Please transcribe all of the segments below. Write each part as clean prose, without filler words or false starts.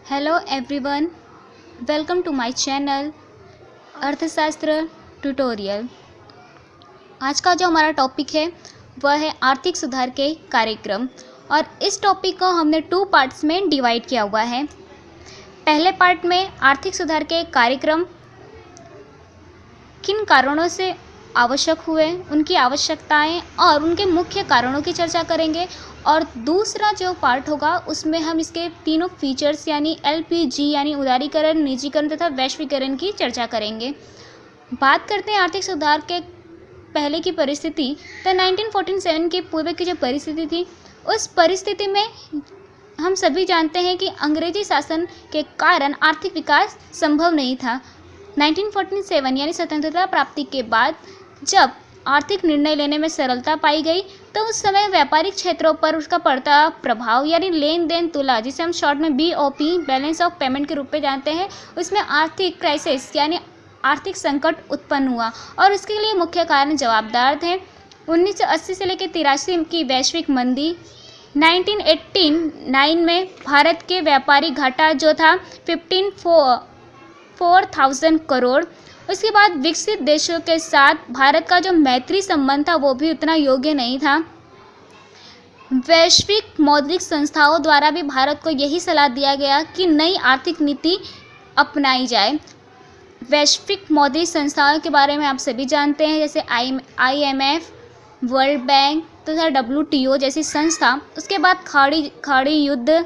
Hello everyone, welcome to my channel अर्थशास्त्र tutorial. आज का जो हमारा टॉपिक है वह है आर्थिक सुधार के कार्यक्रम और इस टॉपिक को हमने 2 पार्ट्स में डिवाइड किया हुआ है। पहले पार्ट में आर्थिक सुधार के कार्यक्रम किन कारणों से आवश्यक हुए, उनकी आवश्यकताएं और उनके मुख्य कारणों की चर्चा करेंगे और दूसरा जो पार्ट होगा उसमें हम इसके तीनों फीचर्स यानी एलपीजी यानी उदारीकरण, निजीकरण तथा वैश्वीकरण की चर्चा करेंगे। बात करते हैं आर्थिक सुधार के पहले की परिस्थिति, तो 1947 के पूर्व की जो परिस्थिति थी उस परिस्थिति में हम सभी जानते हैं कि अंग्रेजी शासन के कारण आर्थिक विकास संभव नहीं था। 1947 यानी स्वतंत्रता प्राप्ति के बाद जब आर्थिक निर्णय लेने में सरलता पाई गई तो उस समय व्यापारिक क्षेत्रों पर उसका पड़ता प्रभाव यानी लेन देन तुला, जिसे हम शॉर्ट में बीओपी बैलेंस ऑफ पेमेंट के रूप में जानते हैं, उसमें आर्थिक क्राइसिस यानी आर्थिक संकट उत्पन्न हुआ और इसके लिए मुख्य कारण जवाबदार थे 1980 से लेकर 83 की वैश्विक मंदी। 1989 में भारत के व्यापारिक घाटा जो था 4,000 करोड़। उसके बाद विकसित देशों के साथ भारत का जो मैत्री संबंध था वो भी उतना योग्य नहीं था। वैश्विक मौद्रिक संस्थाओं द्वारा भी भारत को यही सलाह दिया गया कि नई आर्थिक नीति अपनाई जाए। वैश्विक मौद्रिक संस्थाओं के बारे में आप सभी जानते हैं, जैसे IMF, वर्ल्ड बैंक तथा WTO जैसी संस्था। उसके बाद खाड़ी युद्ध,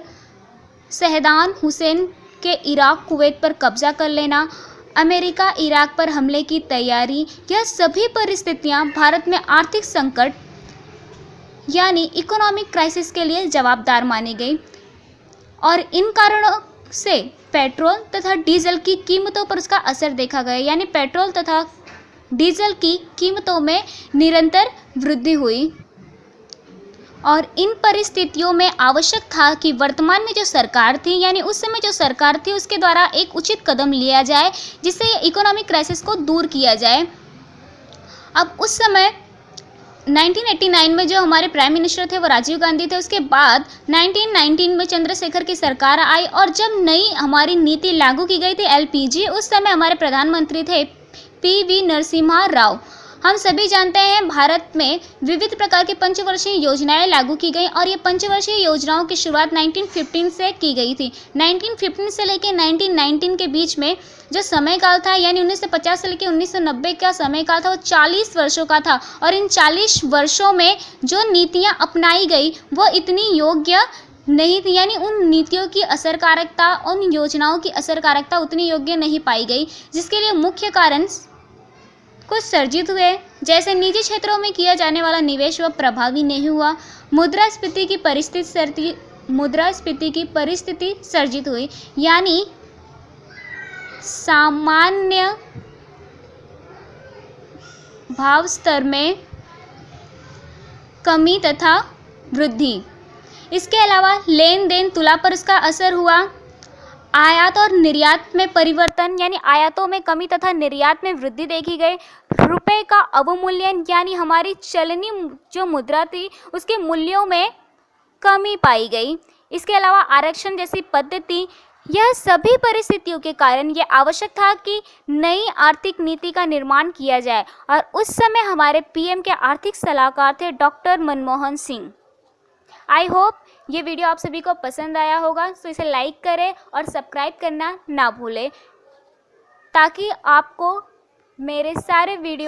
सद्दाम हुसैन के इराक कुवैत पर कब्जा कर लेना, अमेरिका इराक पर हमले की तैयारी, यह सभी परिस्थितियां भारत में आर्थिक संकट यानी इकोनॉमिक क्राइसिस के लिए जवाबदार मानी गई और इन कारणों से पेट्रोल तथा डीजल की कीमतों पर उसका असर देखा गया, यानी पेट्रोल तथा डीजल की कीमतों में निरंतर वृद्धि हुई। और इन परिस्थितियों में आवश्यक था कि वर्तमान में जो सरकार थी यानी उस समय जो सरकार थी उसके द्वारा एक उचित कदम लिया जाए जिससे इकोनॉमिक क्राइसिस को दूर किया जाए। अब उस समय 1989 में जो हमारे प्राइम मिनिस्टर थे वो राजीव गांधी थे। उसके बाद 1919 में चंद्रशेखर की सरकार आई और जब नई हमारी नीति लागू की गई थी एलपीजी, उस समय हमारे प्रधानमंत्री थे PV नरसिम्हा राव। हम सभी जानते हैं भारत में विविध प्रकार की पंचवर्षीय योजनाएं लागू की गई और ये पंचवर्षीय योजनाओं की शुरुआत 1915 से की गई थी। 1915 से लेकर 1919 के बीच में जो समयकाल था यानी 1950 से लेकर 1990 का समयकाल था वो 40 वर्षों का था और इन 40 वर्षों में जो नीतियां अपनाई गई वो इतनी योग्य नहीं थी, यानी उन नीतियों की असरकारकता, उन योजनाओं की असरकारकता उतनी योग्य नहीं पाई गई, जिसके लिए मुख्य कारण कुछ सर्जित हुए। जैसे निजी क्षेत्रों में किया जाने वाला निवेश वह प्रभावी नहीं हुआ, मुद्रास्फीति की परिस्थिति सर्जित हुई, यानी सामान्य भाव स्तर में कमी तथा वृद्धि। इसके अलावा लेन देन तुला पर इसका असर हुआ। आयात और निर्यात में परिवर्तन यानी आयातों में कमी तथा निर्यात में वृद्धि देखी गई। रुपए का अवमूल्यन यानी हमारी चलनी जो मुद्रा थी उसके मूल्यों में कमी पाई गई। इसके अलावा आरक्षण जैसी पद्धति, यह सभी परिस्थितियों के कारण यह आवश्यक था कि नई आर्थिक नीति का निर्माण किया जाए और उस समय हमारे PM के आर्थिक सलाहकार थे doctor Manmohan Singh. I hope ये वीडियो आप सभी को पसंद आया होगा, तो इसे लाइक करें और सब्सक्राइब करना ना भूलें ताकि आपको मेरे सारे वीडियो